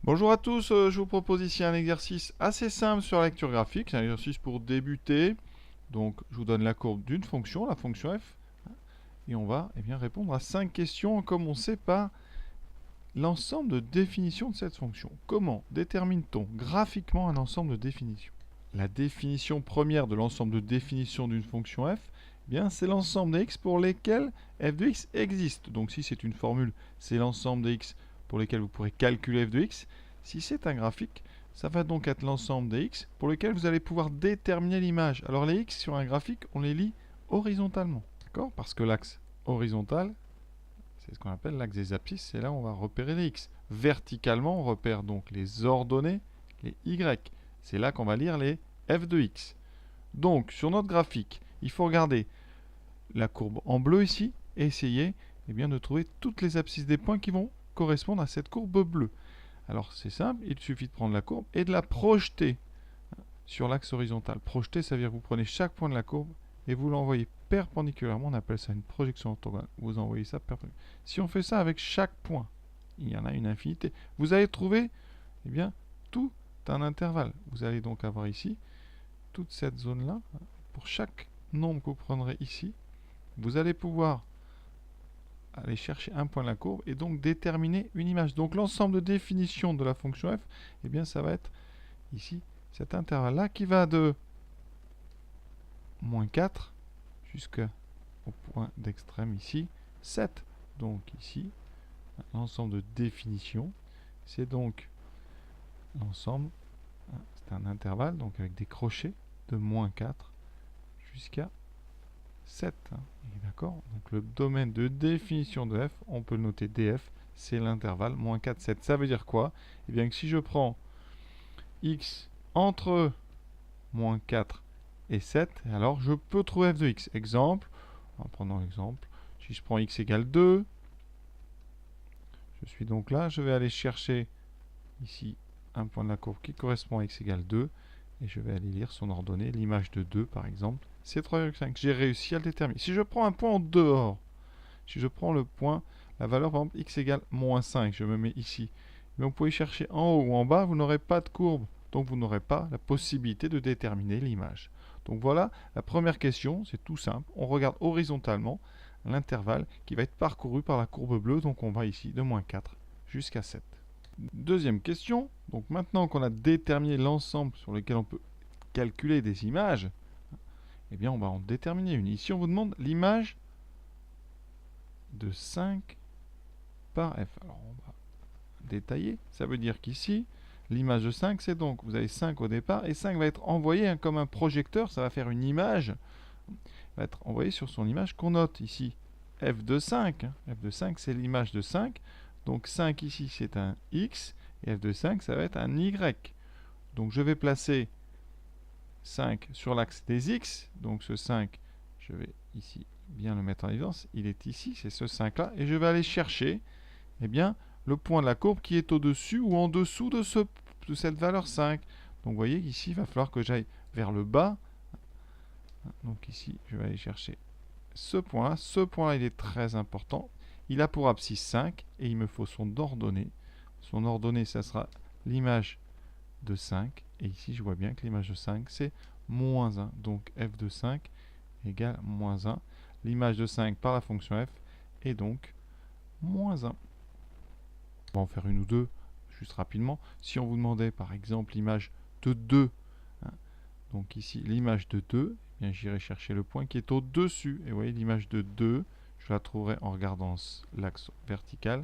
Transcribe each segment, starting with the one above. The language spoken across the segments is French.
Bonjour à tous, je vous propose ici un exercice assez simple sur la lecture graphique. C'est un exercice pour débuter. Donc je vous donne la courbe d'une fonction, la fonction f, et on va répondre à 5 questions en commencer par l'ensemble de définitions de cette fonction. Comment détermine-t-on graphiquement un ensemble de définitions? La définition première de l'ensemble de définitions d'une fonction f, c'est l'ensemble des x pour lesquels f de x existe. Donc si c'est une formule, c'est l'ensemble des x pour lesquels vous pourrez calculer f de x. Si c'est un graphique, ça va donc être l'ensemble des x pour lesquels vous allez pouvoir déterminer l'image. Alors les x sur un graphique, on les lit horizontalement. D'accord? Parce que l'axe horizontal, c'est ce qu'on appelle l'axe des abscisses, c'est là où on va repérer les x. Verticalement, on repère donc les ordonnées, les y. C'est là qu'on va lire les f de x. Donc, sur notre graphique, il faut regarder la courbe en bleu ici et essayer de trouver toutes les abscisses des points qui vont correspondre à cette courbe bleue. Alors, c'est simple, il suffit de prendre la courbe et de la projeter sur l'axe horizontal. Projeter, ça veut dire que vous prenez chaque point de la courbe et vous l'envoyez perpendiculairement. On appelle ça une projection orthogonale. Vous envoyez ça perpendiculairement. Si on fait ça avec chaque point, il y en a une infinité, vous allez trouver tout un intervalle. Vous allez donc avoir ici toute cette zone-là. Pour chaque nombre que vous prendrez ici, vous allez pouvoir aller chercher un point de la courbe et donc déterminer une image. Donc l'ensemble de définition de la fonction f, ça va être ici cet intervalle-là qui va de moins 4 jusqu'au point d'extrême ici, 7. Donc ici, l'ensemble de définition, c'est donc l'ensemble, c'est un intervalle, donc avec des crochets de moins 4 jusqu'à 7. D'accord? Donc le domaine de définition de f, on peut le noter df, c'est l'intervalle moins 4, 7. Ça veut dire quoi? Que si je prends x entre moins 4 et 7, alors je peux trouver f de x. Exemple, en prenant l'exemple, si je prends x égale 2, je suis donc là, je vais aller chercher ici un point de la courbe qui correspond à x égale 2, et je vais aller lire son ordonnée, l'image de 2 par exemple, c'est 3,5. J'ai réussi à le déterminer. Si je prends un point en dehors, si je prends le point, la valeur par exemple x égale moins 5, je me mets ici, mais vous pouvez chercher en haut ou en bas, vous n'aurez pas de courbe, donc vous n'aurez pas la possibilité de déterminer l'image. Donc voilà, la première question, c'est tout simple, on regarde horizontalement l'intervalle qui va être parcouru par la courbe bleue, donc on va ici de moins 4 jusqu'à 7. Deuxième question, donc maintenant qu'on a déterminé l'ensemble sur lequel on peut calculer des images, on va en déterminer une. Ici, on vous demande l'image de 5 par f. Alors, on va détailler. Ça veut dire qu'ici, l'image de 5, c'est donc, vous avez 5 au départ, et 5 va être envoyé comme un projecteur, ça va faire une image, va être envoyé sur son image qu'on note ici. F de 5, f de 5, c'est l'image de 5. Donc 5 ici, c'est un x, et f de 5, ça va être un y. Donc je vais placer 5 sur l'axe des x, donc ce 5, je vais ici bien le mettre en évidence, il est ici, c'est ce 5 là, et je vais aller chercher le point de la courbe qui est au-dessus ou en dessous de cette valeur 5. Donc vous voyez ici, il va falloir que j'aille vers le bas. Donc ici, je vais aller chercher ce point-là. Ce point-là, il est très important. Il a pour abscisse 5 et il me faut son ordonnée. Son ordonnée, ça sera l'image de 5. Et ici, je vois bien que l'image de 5, c'est moins 1. Donc f de 5 égale moins 1. L'image de 5 par la fonction f est donc moins 1. On va en faire une ou deux, juste rapidement. Si on vous demandait par exemple l'image de 2, donc ici l'image de 2, j'irai chercher le point qui est au-dessus. Et vous voyez l'image de 2, je la trouverai en regardant l'axe vertical.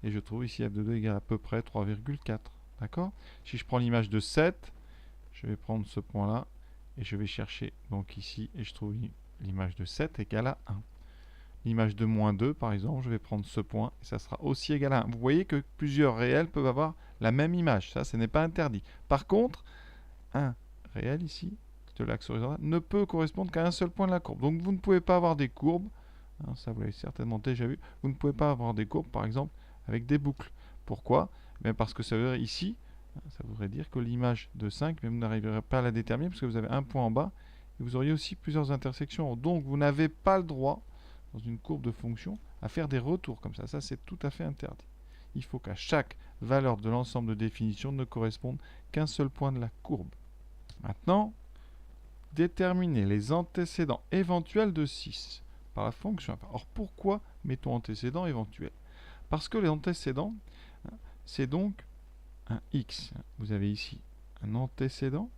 Et je trouve ici f de 2 égale à peu près 3,4. D'accord? Si je prends l'image de 7, je vais prendre ce point-là et je vais chercher donc ici et je trouve l'image de 7 égale à 1. L'image de moins 2, par exemple, je vais prendre ce point et ça sera aussi égal à 1. Vous voyez que plusieurs réels peuvent avoir la même image. Ça, ce n'est pas interdit. Par contre, un réel ici, de l'axe horizontal, ne peut correspondre qu'à un seul point de la courbe. Donc vous ne pouvez pas avoir des courbes, ça vous l'avez certainement déjà vu, vous ne pouvez pas avoir des courbes, par exemple, avec des boucles. Pourquoi? Parce que ça veut dire ici, ça voudrait dire que l'image de 5, vous n'arriverez pas à la déterminer parce que vous avez un point en bas et vous auriez aussi plusieurs intersections. Donc vous n'avez pas le droit, dans une courbe de fonction, à faire des retours comme ça. Ça, c'est tout à fait interdit. il faut qu'à chaque valeur de l'ensemble de définition ne corresponde qu'un seul point de la courbe. Maintenant, déterminer les antécédents éventuels de 6 par la fonction f. Alors pourquoi mettons antécédents éventuels? Parce que les antécédents, c'est donc un x. Vous avez ici un antécédent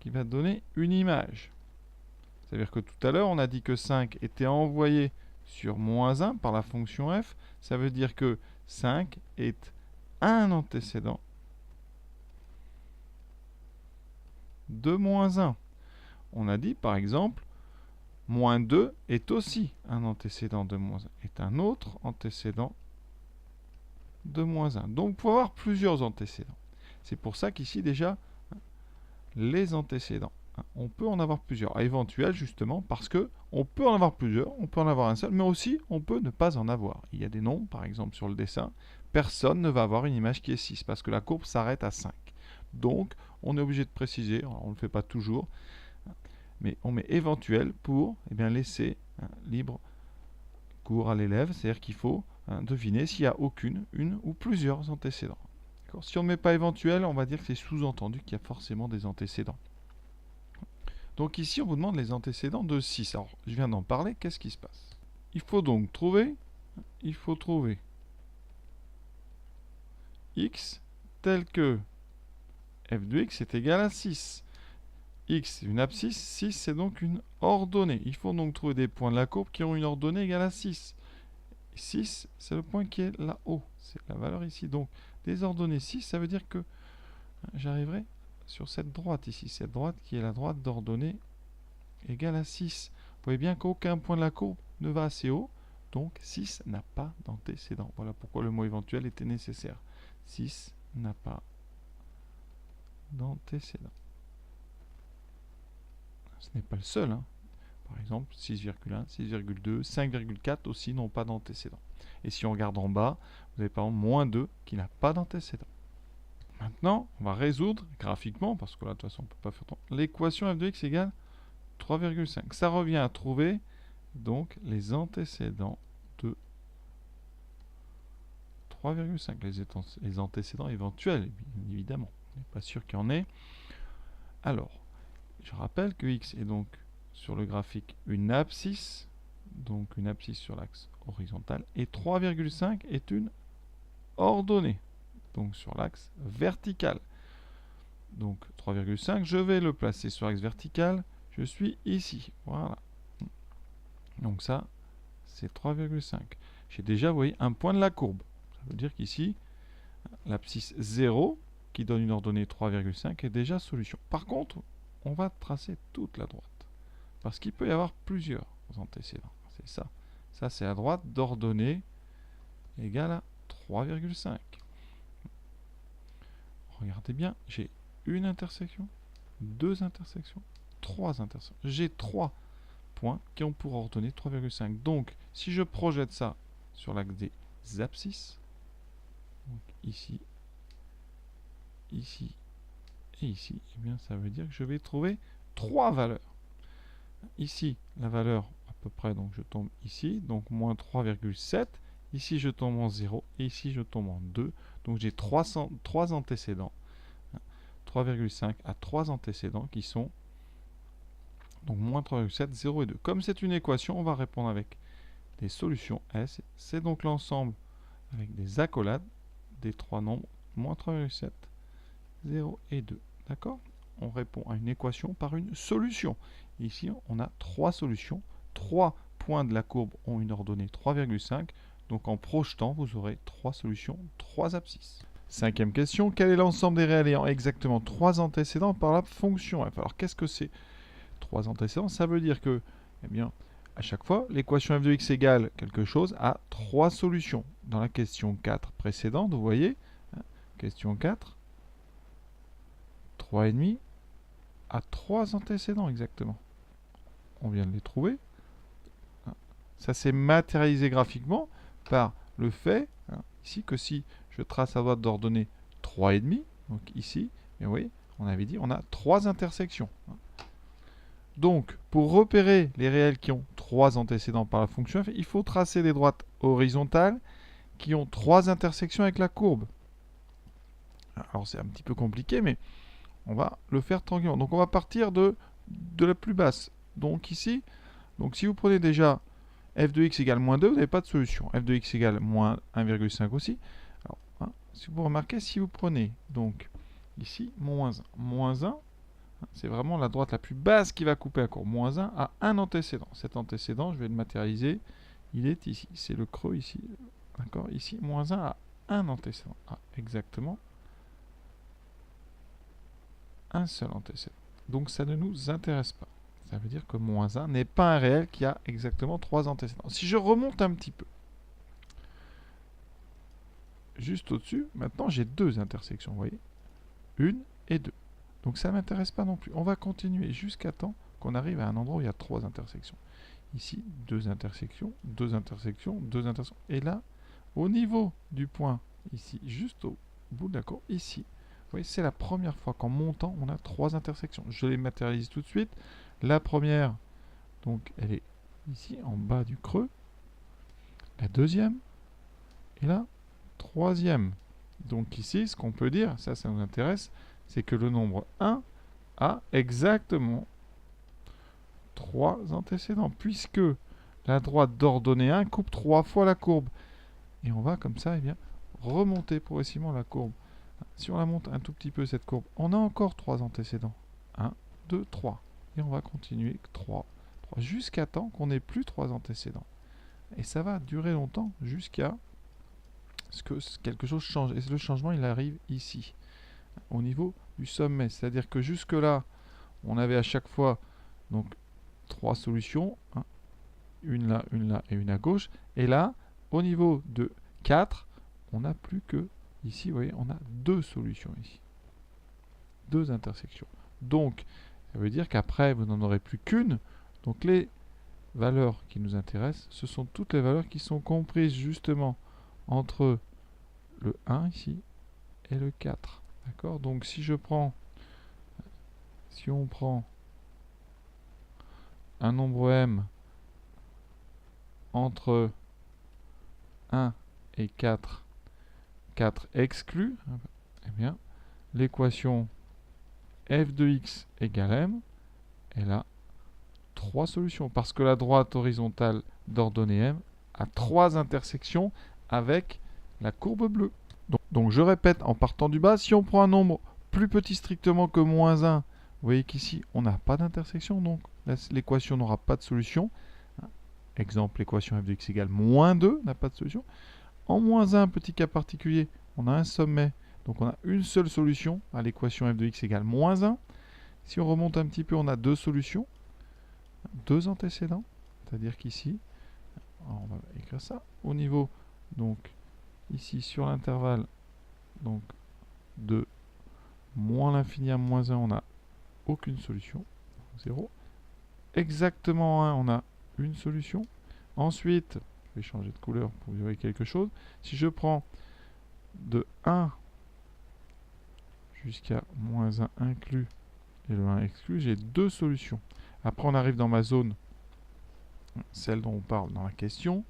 qui va donner une image. C'est-à-dire que tout à l'heure, on a dit que 5 était envoyé sur moins 1 par la fonction f. Ça veut dire que 5 est un antécédent de moins 1. On a dit, par exemple, moins 2 est aussi un antécédent de moins 1, est un autre antécédent de moins 1. Donc, pour avoir plusieurs antécédents. C'est pour ça qu'ici, déjà, les antécédents, on peut en avoir plusieurs. Éventuels, justement, parce que on peut en avoir plusieurs, on peut en avoir un seul, mais aussi, on peut ne pas en avoir. Il y a des nombres, par exemple, sur le dessin, personne ne va avoir une image qui est 6, parce que la courbe s'arrête à 5. Donc, on est obligé de préciser, on ne le fait pas toujours, mais on met éventuel pour laisser libre cours à l'élève, c'est-à-dire qu'il faut deviner s'il n'y a aucune, une ou plusieurs antécédents. Si on ne met pas éventuel, on va dire que c'est sous-entendu qu'il y a forcément des antécédents. Donc ici, on vous demande les antécédents de 6. Alors, je viens d'en parler, qu'est-ce qui se passe? Il faut donc trouver x tel que f de x est égal à 6. X, une abscisse, 6 c'est donc une ordonnée. Il faut donc trouver des points de la courbe qui ont une ordonnée égale à 6. 6, c'est le point qui est là-haut. C'est la valeur ici. Donc, des ordonnées 6, ça veut dire que j'arriverai sur cette droite ici. Cette droite qui est la droite d'ordonnée égale à 6. Vous voyez bien qu'aucun point de la courbe ne va assez haut. Donc, 6 n'a pas d'antécédent. Voilà pourquoi le mot éventuel était nécessaire. 6 n'a pas d'antécédent. Ce n'est pas le seul. Par exemple, 6,1, 6,2, 5,4 aussi n'ont pas d'antécédent. Et si on regarde en bas, vous avez par exemple moins 2 qui n'a pas d'antécédent. Maintenant, on va résoudre graphiquement, parce que là, de toute façon, on ne peut pas faire tant. L'équation f de x égale 3,5. Ça revient à trouver donc les antécédents de 3,5. Les antécédents éventuels, bien évidemment. On n'est pas sûr qu'il y en ait. Alors, je rappelle que x est donc sur le graphique une abscisse, donc une abscisse sur l'axe horizontal, et 3,5 est une ordonnée, donc sur l'axe vertical. Donc 3,5, je vais le placer sur l'axe vertical, je suis ici, voilà. Donc ça, c'est 3,5. J'ai déjà, vous voyez, un point de la courbe. Ça veut dire qu'ici, l'abscisse 0, qui donne une ordonnée 3,5, est déjà solution. Par contre, on va tracer toute la droite. Parce qu'il peut y avoir plusieurs antécédents. C'est ça. Ça, c'est la droite d'ordonnée égale à 3,5. Regardez bien, j'ai une intersection, deux intersections, trois intersections. J'ai trois points qui ont pour ordonnée 3,5. Donc, si je projette ça sur l'axe des abscisses, donc ici, ici et ici, eh bien, ça veut dire que je vais trouver trois valeurs. Ici, la valeur à peu près, donc je tombe ici, donc moins 3,7. Ici, je tombe en 0 et ici, je tombe en 2. Donc, j'ai trois antécédents. 3,5 à 3 antécédents qui sont donc moins 3,7, 0 et 2. Comme c'est une équation, on va répondre avec des solutions S. C'est donc l'ensemble avec des accolades des trois nombres moins 3,7, 0 et 2. D'accord? On répond à une équation par une solution. Ici, on a trois solutions. Trois points de la courbe ont une ordonnée 3,5. Donc en projetant, vous aurez trois solutions, trois abscisses. Cinquième question, quel est l'ensemble des réels ayant exactement trois antécédents par la fonction f? Alors qu'est-ce que c'est trois antécédents? Ça veut dire que, eh bien, à chaque fois, l'équation f de x égale quelque chose a trois solutions. Dans la question 4 précédente, vous voyez, question 4, 3,5 a trois antécédents exactement. On vient de les trouver. Ça s'est matérialisé graphiquement par le fait, ici, que si je trace la droite d'ordonnée 3,5, donc ici, et oui, on avait dit, on a trois intersections. Donc, pour repérer les réels qui ont 3 antécédents par la fonction f, il faut tracer des droites horizontales qui ont 3 intersections avec la courbe. Alors, c'est un petit peu compliqué, mais on va le faire tranquillement. Donc, on va partir de la plus basse. Donc, ici, si vous prenez déjà f de x égale moins 2, vous n'avez pas de solution. F de x égale moins 1,5 aussi. Alors, si vous remarquez, si vous prenez, donc, ici, moins 1. Moins 1, c'est vraiment la droite la plus basse qui va couper la courbe. Moins 1 a un antécédent. Cet antécédent, je vais le matérialiser, il est ici. C'est le creux ici. D'accord? Ici, moins 1 a un antécédent. Exactement. Un seul antécédent. Donc ça ne nous intéresse pas. Ça veut dire que moins 1 n'est pas un réel qui a exactement 3 antécédents. Si je remonte un petit peu, juste au-dessus, maintenant j'ai 2 intersections, vous voyez, 1 et 2. Donc ça ne m'intéresse pas non plus. On va continuer jusqu'à temps qu'on arrive à un endroit où il y a 3 intersections. Ici, 2 intersections, 2 intersections, 2 intersections. Et là, au niveau du point, ici, juste au bout de la courbe, ici, vous voyez, c'est la première fois qu'en montant, on a 3 intersections. Je les matérialise tout de suite. La première, donc, elle est ici, en bas du creux. La deuxième, et la troisième. Donc ici, ce qu'on peut dire, ça nous intéresse, c'est que le nombre 1 a exactement 3 antécédents, puisque la droite d'ordonnée 1 coupe 3 fois la courbe. Et on va comme ça, remonter progressivement la courbe. Si on la monte un tout petit peu, cette courbe, on a encore 3 antécédents. 1, 2, 3. Et on va continuer 3, 3, jusqu'à temps qu'on n'ait plus 3 antécédents. Et ça va durer longtemps, jusqu'à ce que quelque chose change. Et le changement, il arrive ici, au niveau du sommet. C'est-à-dire que jusque-là, on avait à chaque fois donc 3 solutions. Une là et une à gauche. Et là, au niveau de 4, on n'a plus que, ici, vous voyez, on a 2 solutions ici. 2 intersections. Donc, ça veut dire qu'après, vous n'en aurez plus qu'une. Donc, les valeurs qui nous intéressent, ce sont toutes les valeurs qui sont comprises justement entre le 1 ici et le 4. D'accord? Donc, si on prend un nombre m entre 1 et 4, 4 exclu, eh bien, l'équation f de x égale m, elle a 3 solutions, parce que la droite horizontale d'ordonnée m a 3 intersections avec la courbe bleue. Donc je répète, en partant du bas, si on prend un nombre plus petit strictement que moins 1, vous voyez qu'ici, on n'a pas d'intersection, donc l'équation n'aura pas de solution. Exemple, l'équation f de x égale moins 2 n'a pas de solution. En moins 1, petit cas particulier, on a un sommet, donc on a une seule solution à l'équation f de x égale moins 1. Si on remonte un petit peu, on a 2 solutions, 2 antécédents, c'est-à-dire qu'ici, on va écrire ça, au niveau, donc ici sur l'intervalle, donc de moins l'infini à moins 1, on n'a aucune solution, 0. Exactement 1, on a une solution. Ensuite, je vais changer de couleur pour vous voyez quelque chose. Si je prends de 1 jusqu'à moins 1 inclus et le 1 exclu, j'ai 2 solutions. Après, on arrive dans ma zone, celle dont on parle dans la question,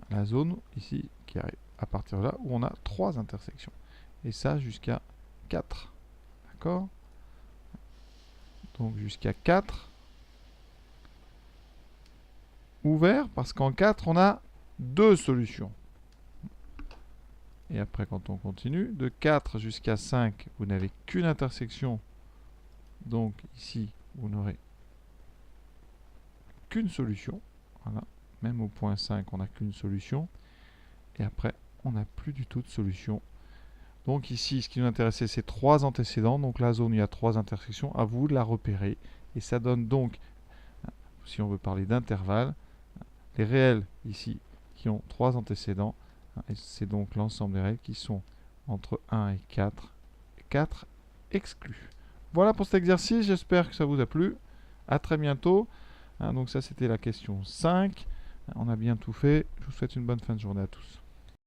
la zone ici qui arrive à partir de là où on a 3 intersections. Et ça jusqu'à 4. D'accord? Donc jusqu'à 4. Ouvert, parce qu'en 4, on a 2 solutions. Et après, quand on continue, de 4 jusqu'à 5, vous n'avez qu'une intersection. Donc ici, vous n'aurez qu'une solution. Voilà. Même au point 5, on n'a qu'une solution. Et après, on n'a plus du tout de solution. Donc ici, ce qui nous intéressait, c'est 3 antécédents. Donc la zone où il y a 3 intersections, à vous de la repérer. Et ça donne donc, si on veut parler d'intervalle, les réels ici qui ont 3 antécédents. C'est donc l'ensemble des réels qui sont entre 1 et 4. 4 exclus. Voilà pour cet exercice. J'espère que ça vous a plu. À très bientôt. Donc ça, c'était la question 5. On a bien tout fait. Je vous souhaite une bonne fin de journée à tous.